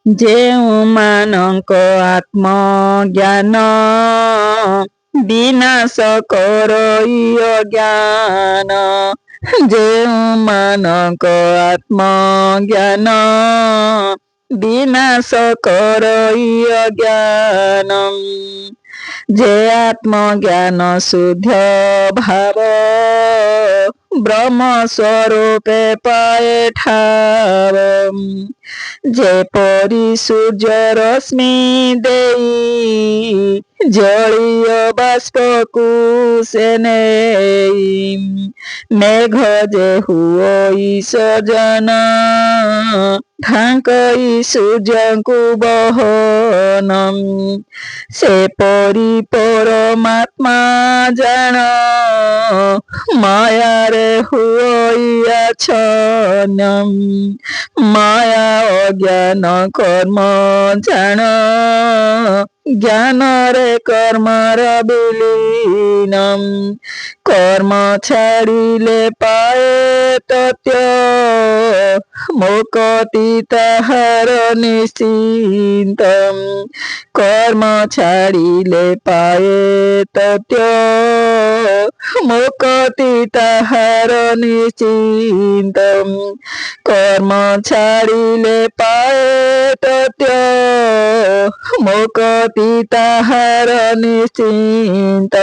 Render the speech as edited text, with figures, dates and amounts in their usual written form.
ଯେଉଁମାନଙ୍କ ଆତ୍ମଜ୍ଞାନ ବିନାଶ କରଇ ଅଜ୍ଞାନ, ଯେଉଁମାନଙ୍କ ଆତ୍ମଜ୍ଞାନ ବିନାଶ କରଇ ଅଜ୍ଞାନ, ଯେ ଆତ୍ମଜ୍ଞାନ ଶୁଦ୍ଧ ଭାବ ବ୍ରହ୍ମ ସ୍ୱରୂପେ ପାଏ ଠାବ, ଯେପରି ସୂର୍ଯ୍ୟ ରଶ୍ମି ଦେଇ ଜଳୀୟ ବାଷ୍ପକୁ ସେ ନେଇ, ମେଘ ଯେ ହୁଅଇ ସଜନ ଢାଙ୍କଇ ସୂର୍ଯ୍ୟଙ୍କୁ ବହନ, ସେପରି ପରମାତ୍ମା ଜାଣ ମାୟାରେ ହୁଅଇ ଆଚ୍ଛନ୍ନ, ମାୟା ଅଜ୍ଞାନ କର୍ମ ଜାଣ ଜ୍ଞାନରେ କର୍ମର ବିଲୀନ, କର୍ମ ଛାଡ଼ିଲେ ପାଏ ତତ୍ତ୍ୱ ମୁକ୍ତି ତାହାର ନିଶ୍ଚିନ୍ତ, କର୍ମ ଛାଡ଼ିଲେ ପାଏ ତତ୍ତ୍ୱ ମୁକ୍ତି ତାହାର ନିଶ୍ଚିନ୍ତ, କର୍ମ ଛାଡ଼ିଲେ ପାଏ ତତ୍ତ୍ୱ ମୁକ୍ତି ତାହାର ନିଶ୍ଚିନ୍ତ।